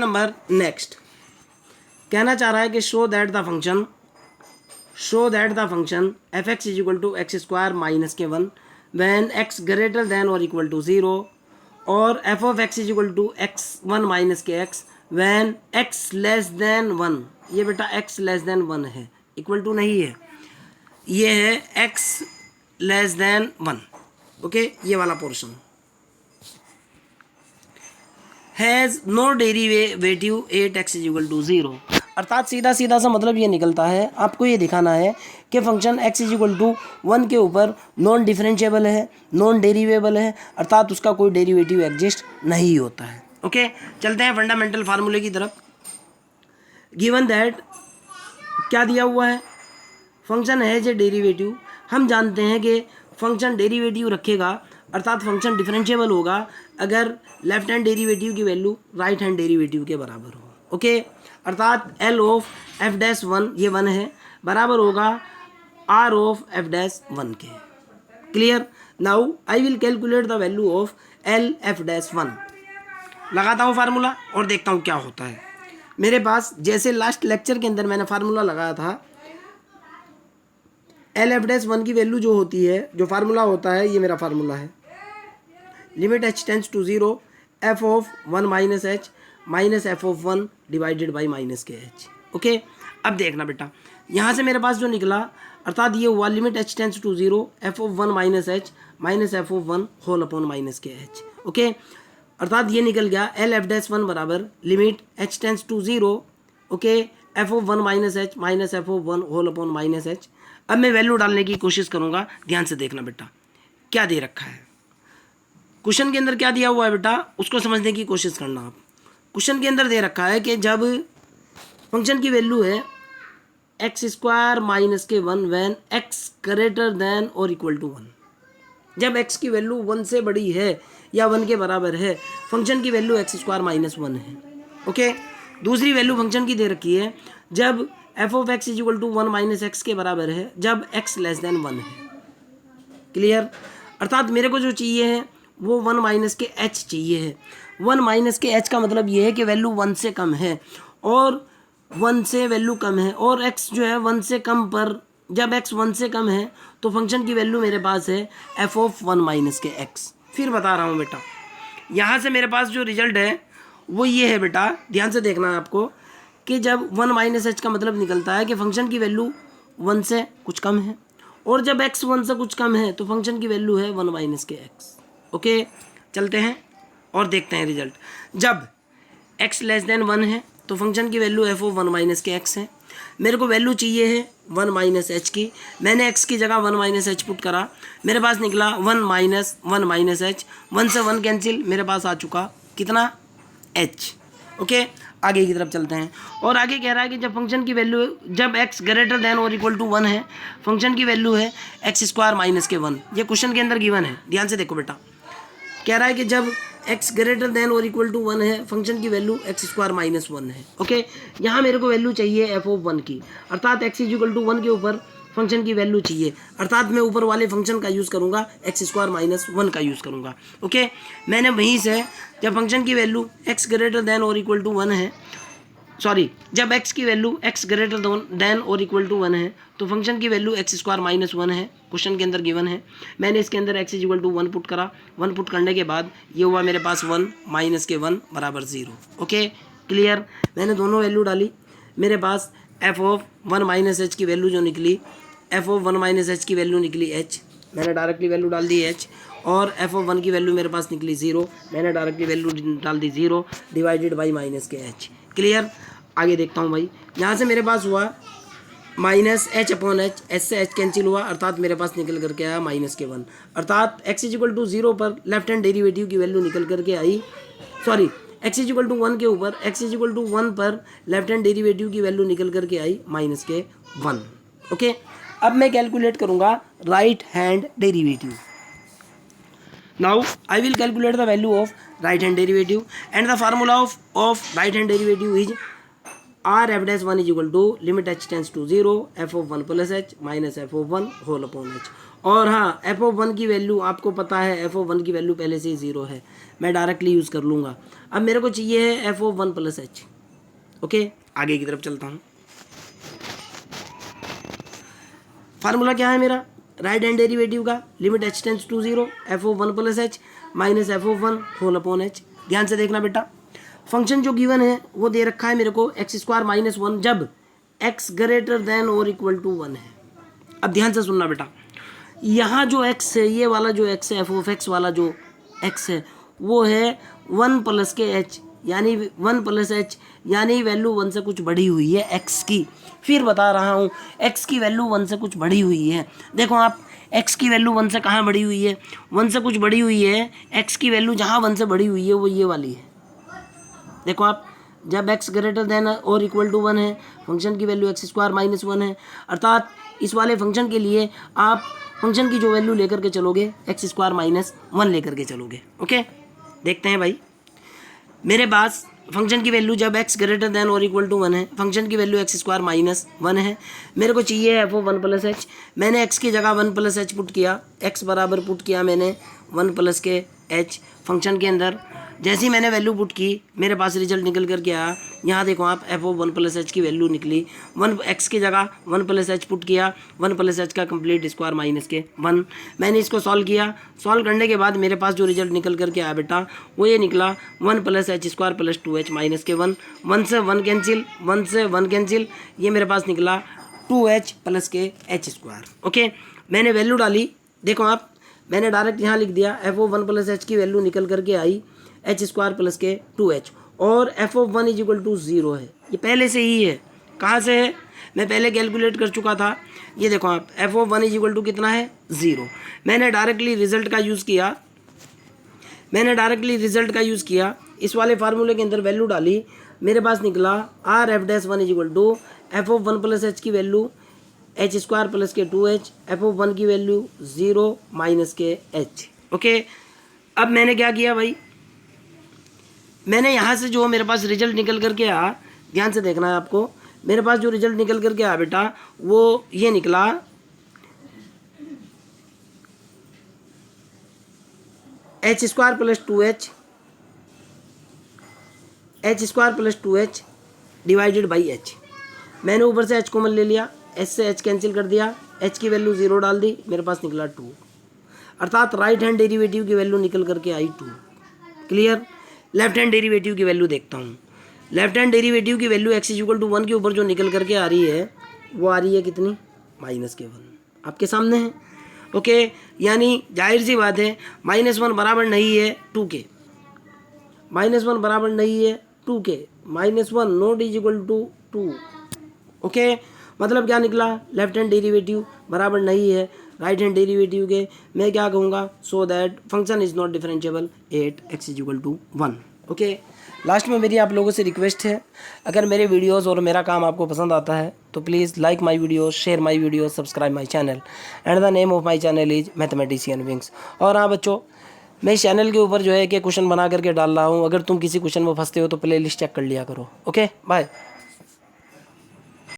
Number next कहना चाह रहा है कि show that the function F X is equal to X square minus के one when X greater than और इक्वल टू ज़ीरो, और F of X is equal to X one minus K X when X less than one. ये बेटा X less than one है, equal to नहीं है, ये है X less than one. Okay, ये वाला portion has no derivative at X is equal to zero. अर्थात सीधा सीधा सा मतलब ये निकलता है, आपको ये दिखाना है कि function x is equal to one के ऊपर नॉन डिफरेंशिएबल है, नॉन डेरिवेबल है, अर्थात उसका कोई डेरिवेटिव एग्जिस्ट नहीं होता है। ओके, चलते हैं फंडामेंटल फार्मूले की तरफ। गिवन दैट क्या दिया हुआ है, फंक्शन है जो डेरिवेटिव, हम जानते हैं कि फंक्शन डेरिवेटिव रखेगा अर्थात फंक्शन डिफरेंशिएबल होगा अगर लेफ्ट हैंड डेरिवेटिव की वैल्यू राइट हैंड डेरिवेटिव के बराबर हो। ओके, अर्थात L of F dash one, ये वन है, बराबर होगा R of F dash one के। Clear? Now I will calculate the value of L F dash one. लगाता हूँ फार्मूला और देखता हूँ क्या होता है। मेरे पास जैसे लास्ट लेक्चर के अंदर मैंने फार्मूला लगाया था, एल एफ डैश वन की वैल्यू जो होती है, जो फार्मूला होता है, ये मेरा फार्मूला है, limit H tends to zero F of one minus H minus F of one divided by minus के एच। ओके, अब देखना बेटा, यहाँ से मेरे पास जो निकला अर्थात ये हुआ limit H tends to zero F of one minus H minus F of one whole upon minus के एच। ओके, अर्थात ये निकल गया एल एफ डैश वन बराबर limit H tends to zero, okay, F of one minus H minus F of one whole upon minus H. अब मैं value डालने की कोशिश करूँगा, ध्यान से देखना बेटा क्या दे रखा है। क्वेश्चन के अंदर क्या दिया हुआ है बेटा, उसको समझने की कोशिश करना आप। क्वेश्चन के अंदर दे रखा है कि जब फंक्शन की वैल्यू है एक्स स्क्वायर माइनस के one when X greater than और इक्वल टू वन, जब एक्स की वैल्यू वन से बड़ी है या वन के बराबर है, फंक्शन की value X square minus one है। ओके, दूसरी वैल्यू फंक्शन की दे रखी है जब F of X is equal to one minus X के बराबर है, जब एक्स लेस देन वन है। क्लियर? अर्थात मेरे को जो चाहिए है वो वन माइनस के एच चाहिए है। वन माइनस के एच का मतलब ये है कि वैल्यू वन से कम है और वन से वैल्यू कम है, और एक्स जो है वन से कम पर, जब एक्स वन से कम है तो फंक्शन की वैल्यू मेरे पास है F of one minus K x. फिर बता रहा हूँ बेटा, यहाँ से मेरे पास जो रिजल्ट है वो ये है बेटा, ध्यान से देखना है आपको, कि जब वन माइनस एच का मतलब निकलता है कि फंक्शन की वैल्यू वन से कुछ कम है, और जब एक्स वन से कुछ कम है तो फंक्शन की वैल्यू है one minus K x. Okay, चलते हैं और देखते हैं रिजल्ट। जब x लेस देन वन है तो फंक्शन की value F of one minus K x है। मेरे को वैल्यू चाहिए है वन माइनस एच की, मैंने x की जगह वन माइनस एच पुट करा, मेरे पास निकला वन माइनस एच, वन से वन कैंसिल, मेरे पास आ चुका कितना h। ओके, आगे की तरफ चलते हैं और आगे कह रहा है कि जब फंक्शन की वैल्यू, जब x ग्रेटर देन और इक्वल टू वन है, फंक्शन की वैल्यू है एक्स स्क्वायर माइनस के वन। ये क्वेश्चन के अंदर गिवन है, ध्यान से देखो बेटा, कह रहा है कि जब x ग्रेटर देन और इक्वल टू वन है, फंक्शन की value X square minus one है। ओके, यहाँ मेरे को वैल्यू चाहिए एफ ऑफ वन की, अर्थात x is equal to one के ऊपर फंक्शन की वैल्यू चाहिए, अर्थात मैं ऊपर वाले फंक्शन का यूज़ करूँगा, एक्स स्क्वायर माइनस वन का यूज़ करूँगा। ओके, मैंने वहीं से जब फंक्शन की वैल्यू x ग्रेटर देन और इक्वल टू वन है, सॉरी, जब x की वैल्यू x ग्रेटर देन और इक्वल टू वन है तो फंक्शन की value X square minus one है, क्वेश्चन के अंदर गिवन है। मैंने इसके अंदर x is equal to one put करा, वन पुट करने के बाद ये हुआ मेरे पास वन माइनस के वन बराबर ज़ीरो। Okay, clear? मैंने दोनों वैल्यू डाली, मेरे पास F of one minus H की वैल्यू जो निकली, F of one minus H की वैल्यू निकली h, मैंने डायरेक्टली वैल्यू डाल दी h, और एफ ऑफ वन की वैल्यू मेरे पास निकली ज़ीरो, मैंने डायरेक्टली वैल्यू डाल दी ज़ीरो डिवाइडेड बाई माइनस के h। क्लियर? आगे देखता हूँ भाई, यहाँ से मेरे पास हुआ minus H upon H, H से एच कैंसिल हुआ, अर्थात मेरे पास निकल करके आया माइनस के वन, अर्थात X is equal to zero पर लेफ्ट हैंड डेरिवेटिव की वैल्यू निकल करके आई, sorry, X is equal to one के ऊपर X is equal to one पर लेफ्ट हैंड डेरिवेटिव की वैल्यू निकल करके आई माइनस के वन। ओके, अब मैं कैलकुलेट करूँगा right hand derivative. Now I will calculate the value of right hand derivative and the formula of right hand derivative is are F dash one is equal to limit H tends to zero F of one plus H minus F of one whole upon H. और हाँ F of one की value आपको पता है, F of one की value पहले से ही 0 है, मैं डायरेक्टली यूज़ कर लूँगा। अब मेरे को चाहिए है F of one plus H. Okay, आगे की तरफ चलता हूँ। फार्मूला क्या है मेरा, राइट हैंड डेरिवेटिव का, limit H tends to 0 F of one plus H minus F of one whole upon H. ध्यान से देखना बेटा, फंक्शन जो गिवन है वो दे रखा है मेरे को एक्स स्क्वायर माइनस वन जब एक्स ग्रेटर देन और इक्वल टू 1 है। अब ध्यान से सुनना बेटा, यहाँ जो x है, ये वाला जो x है, एफ ऑफ एक्स वाला जो x है वो है 1 प्लस के h, यानी 1 प्लस एच, यानी वैल्यू 1 से कुछ बढ़ी हुई है x की। फिर बता रहा हूँ x की वैल्यू 1 से कुछ बढ़ी हुई है। देखो आप, x की वैल्यू 1 से कहाँ बढ़ी हुई है, 1 से कुछ बढ़ी हुई है, x की वैल्यू जहाँ 1 से बढ़ी हुई है वो ये वाली है। देखो आप, जब x ग्रेटर देन और इक्वल टू 1 है, फंक्शन की वैल्यू एक्स स्क्वायर माइनस 1 है, अर्थात इस वाले फंक्शन के लिए आप फंक्शन की जो वैल्यू लेकर के चलोगे एक्स स्क्वायर माइनस 1 लेकर के चलोगे। ओके, देखते हैं भाई, मेरे पास फंक्शन की वैल्यू जब x ग्रेटर देन और इक्वल टू 1 है, फंक्शन की वैल्यू एक्स स्क्वायर माइनस 1 है, मेरे को चाहिए एफ ओ 1 प्लस एच। मैंने x की जगह 1 प्लस एच पुट किया, x बराबर पुट किया मैंने 1 प्लस के h फंक्शन के अंदर। जैसे ही मैंने वैल्यू पुट की मेरे पास रिजल्ट निकल करके आया, यहाँ देखो आप एफ ओ 1 प्लस एच की वैल्यू निकली, 1 x की जगह 1 प्लस एच पुट किया, 1 प्लस एच का कंप्लीट स्क्वायर माइनस के 1। मैंने इसको सॉल्व किया, सॉल्व करने के बाद मेरे पास जो रिजल्ट निकल करके आया बेटा वो ये निकला 1 plus H square plus 2h minus के 1, 1 से 1 कैंसिल, 1 से 1 कैंसिल, ये मेरे पास निकला 2h प्लस के h स्क्वायर। ओके, मैंने वैल्यू डाली, देखो आप, मैंने डायरेक्ट यहाँ लिख दिया एफ ओ 1 प्लस एच की वैल्यू निकल करके आई एच स्क्वायर प्लस के 2h, और F of 1 is equal to 0 है, ये पहले से ही है। कहाँ से है, मैं पहले कैलकुलेट कर चुका था। ये देखो आप, F of 1 is equal to कितना है 0। मैंने डायरेक्टली रिजल्ट का यूज़ किया, इस वाले फार्मूले के अंदर वैल्यू डाली, मेरे पास निकला R F dash 1 is equal to F of 1 plus H की वैल्यू एच स्क्वायर प्लस के 2h, एफ ऑफ 1 की वैल्यू 0 माइनस के h। ओके, अब मैंने क्या किया भाई, मैंने यहाँ से जो मेरे पास रिजल्ट निकल करके आया, ध्यान से देखना है आपको, मेरे पास जो रिजल्ट निकल करके आया बेटा वो ये निकला H square plus 2h divided by h। मैंने ऊपर से h कॉमन ले लिया, h से h कैंसिल कर दिया, h की वैल्यू 0 डाल दी, मेरे पास निकला 2, अर्थात राइट हैंड डेरिवेटिव की वैल्यू निकल करके आई 2। क्लियर। लेफ्ट हैंड डेरिवेटिव की वैल्यू देखता हूँ, लेफ्ट हैंड डेरिवेटिव की वैल्यू x इक्वल टू 1 के ऊपर जो निकल करके आ रही है वो आ रही है कितनी, माइनस के 1, आपके सामने है। ओके, यानी जाहिर सी बात है -1 बराबर नहीं है 2 के, -1 बराबर नहीं है 2 के, -1 not is equal to 2। Okay, मतलब क्या निकला, लेफ्ट हैंड डेरिवेटिव बराबर नहीं है राइट हैंड डेरिवेटिव के। मैं क्या कहूँगा, so that function is not differentiable at x is equal to 1। Okay, last में मेरी आप लोगों से रिक्वेस्ट है, अगर मेरे वीडियोस और मेरा काम आपको पसंद आता है तो please like my videos, share my videos, subscribe my channel, and the name of my channel is mathematician wings. और हाँ बच्चों, मैं इस चैनल के ऊपर जो है कि क्वेश्चन बना करके डाल रहा हूँ, अगर तुम किसी क्वेश्चन में फंसते हो तो प्ले लिस्ट चेक कर लिया करो। Okay, bye.